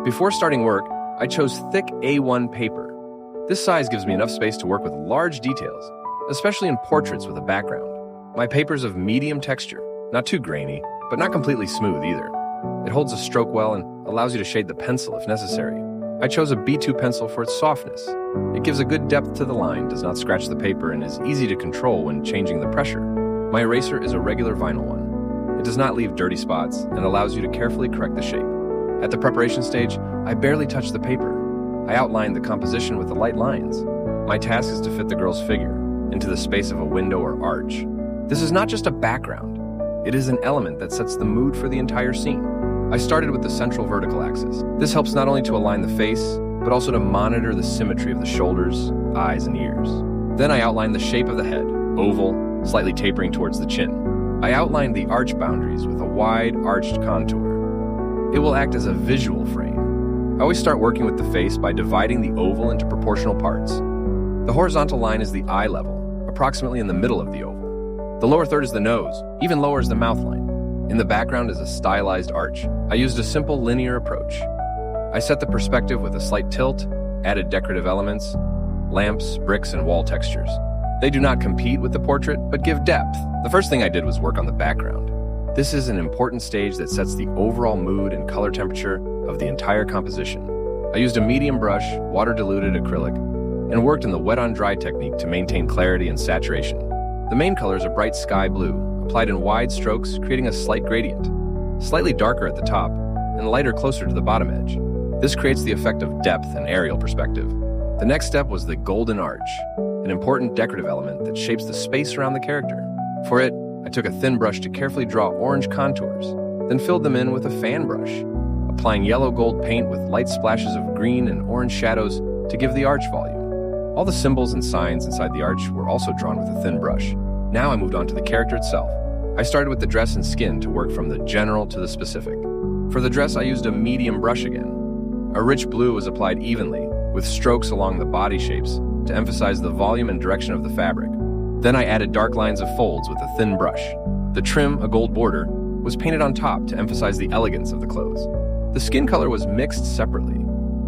Before starting work, I chose thick A1 paper. This size gives me enough space to work with large details, especially in portraits with a background. My paper's of medium texture, not too grainy, but not completely smooth either. It holds a stroke well and allows you to shade the pencil if necessary. I chose a B2 pencil for its softness. It gives a good depth to the line, does not scratch the paper, and is easy to control when changing the pressure. My eraser is a regular vinyl one. It does not leave dirty spots and allows you to carefully correct the shape. At the preparation stage, I barely touch the paper. I outlined the composition with the light lines. My task is to fit the girl's figure into the space of a window or arch. This is not just a background. It is an element that sets the mood for the entire scene. I started with the central vertical axis. This helps not only to align the face, but also to monitor the symmetry of the shoulders, eyes, and ears. Then I outlined the shape of the head, oval, slightly tapering towards the chin. I outlined the arch boundaries with a wide, arched contour. It will act as a visual frame. I always start working with the face by dividing the oval into proportional parts. The horizontal line is the eye level, approximately in the middle of the oval. The lower third is the nose, even lower is the mouth line. In the background is a stylized arch. I used a simple linear approach. I set the perspective with a slight tilt, added decorative elements, lamps, bricks, and wall textures. They do not compete with the portrait, but give depth. The first thing I did was work on the background. This is an important stage that sets the overall mood and color temperature of the entire composition. I used a medium brush, water-diluted acrylic, and worked in the wet-on-dry technique to maintain clarity and saturation. The main colors are bright sky blue, applied in wide strokes, creating a slight gradient, slightly darker at the top and lighter closer to the bottom edge. This creates the effect of depth and aerial perspective. The next step was the golden arch, an important decorative element that shapes the space around the character. For it, I took a thin brush to carefully draw orange contours, then filled them in with a fan brush, applying yellow-gold paint with light splashes of green and orange shadows to give the arch volume. All the symbols and signs inside the arch were also drawn with a thin brush. Now I moved on to the character itself. I started with the dress and skin to work from the general to the specific. For the dress, I used a medium brush again. A rich blue was applied evenly, with strokes along the body shapes to emphasize the volume and direction of the fabric. Then I added dark lines of folds with a thin brush. The trim, a gold border, was painted on top to emphasize the elegance of the clothes. The skin color was mixed separately.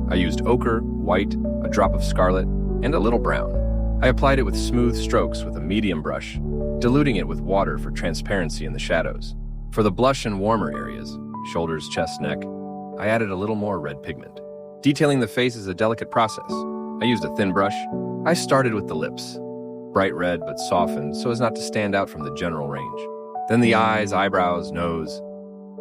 I used ochre, white, a drop of scarlet, and a little brown. I applied it with smooth strokes with a medium brush, diluting it with water for transparency in the shadows. For the blush and warmer areas, shoulders, chest, neck, I added a little more red pigment. Detailing the face is a delicate process. I used a thin brush. I started with the lips, bright red but softened so as not to stand out from the general range. Then the eyes, eyebrows, nose.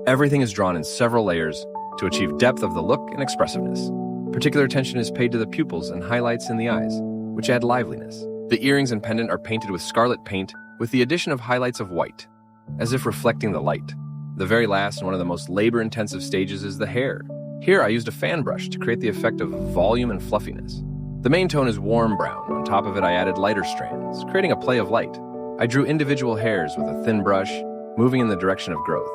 Everything is drawn in several layers to achieve depth of the look and expressiveness. Particular attention is paid to the pupils and highlights in the eyes, which add liveliness. The earrings and pendant are painted with scarlet paint with the addition of highlights of white, as if reflecting the light. The very last and one of the most labor-intensive stages is the hair. Here I used a fan brush to create the effect of volume and fluffiness. The main tone is warm brown. On top of it I added lighter strands, creating a play of light. I drew individual hairs with a thin brush, moving in the direction of growth.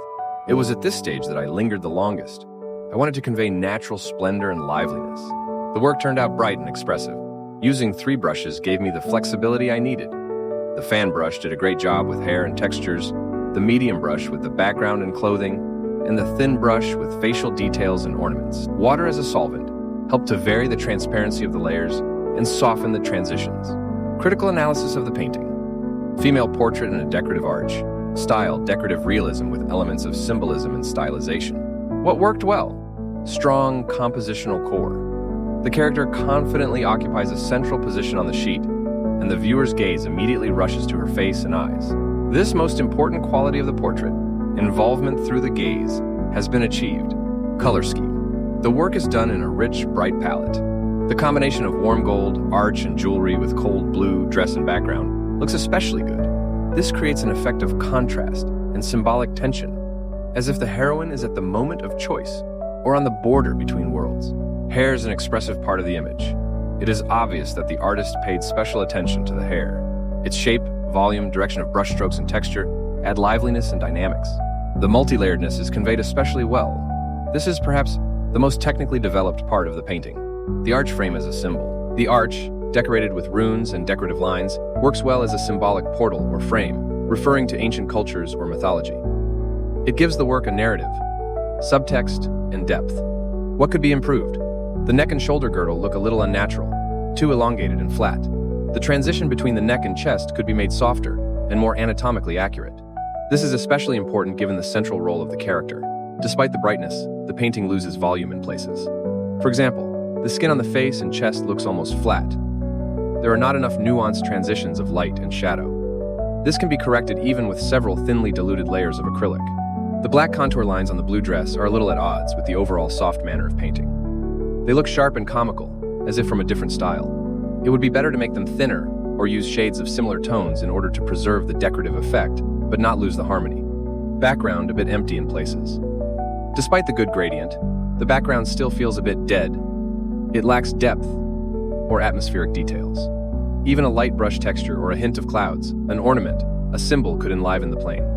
It was at this stage that I lingered the longest. I wanted to convey natural splendor and liveliness. The work turned out bright and expressive. Using 3 brushes gave me the flexibility I needed. The fan brush did a great job with hair and textures, the medium brush with the background and clothing, and the thin brush with facial details and ornaments. Water as a solvent helped to vary the transparency of the layers and soften the transitions. Critical analysis of the painting. Female portrait in a decorative arch. Style, decorative realism with elements of symbolism and stylization. What worked well? Strong compositional core. The character confidently occupies a central position on the sheet, and the viewer's gaze immediately rushes to her face and eyes. This most important quality of the portrait, involvement through the gaze, has been achieved. Color scheme. The work is done in a rich, bright palette. The combination of warm gold, arch, and jewelry with cold blue dress and background looks especially good. This creates an effect of contrast and symbolic tension, as if the heroine is at the moment of choice or on the border between worlds. Hair is an expressive part of the image. It is obvious that the artist paid special attention to the hair. Its shape, volume, direction of brushstrokes, and texture add liveliness and dynamics. The multi-layeredness is conveyed especially well. This is perhaps the most technically developed part of the painting. The arch frame as a symbol. The arch, decorated with runes and decorative lines, works well as a symbolic portal or frame, referring to ancient cultures or mythology. It gives the work a narrative, subtext, and depth. What could be improved? The neck and shoulder girdle look a little unnatural, too elongated and flat. The transition between the neck and chest could be made softer and more anatomically accurate. This is especially important given the central role of the character. Despite the brightness, the painting loses volume in places. For example, the skin on the face and chest looks almost flat. There are not enough nuanced transitions of light and shadow. This can be corrected even with several thinly diluted layers of acrylic. The black contour lines on the blue dress are a little at odds with the overall soft manner of painting. They look sharp and comical, as if from a different style. It would be better to make them thinner or use shades of similar tones in order to preserve the decorative effect, but not lose the harmony. Background a bit empty in places. Despite the good gradient, the background still feels a bit dead. It lacks depth or atmospheric details. Even a light brush texture or a hint of clouds, an ornament, a symbol could enliven the plane.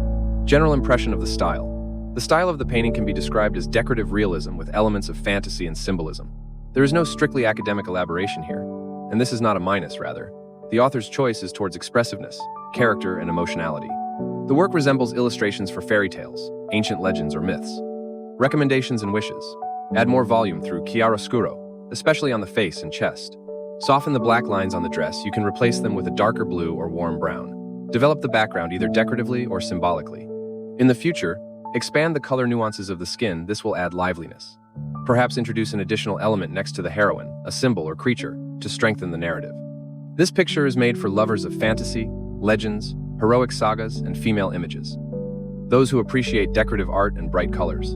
General impression of the style. The style of the painting can be described as decorative realism with elements of fantasy and symbolism. There is no strictly academic elaboration here, and this is not a minus, rather. The author's choice is towards expressiveness, character, and emotionality. The work resembles illustrations for fairy tales, ancient legends, or myths. Recommendations and wishes. Add more volume through chiaroscuro, especially on the face and chest. Soften the black lines on the dress. You can replace them with a darker blue or warm brown. Develop the background either decoratively or symbolically. In the future, expand the color nuances of the skin. This will add liveliness. Perhaps introduce an additional element next to the heroine, a symbol or creature, to strengthen the narrative. This picture is made for lovers of fantasy, legends, heroic sagas, and female images. Those who appreciate decorative art and bright colors.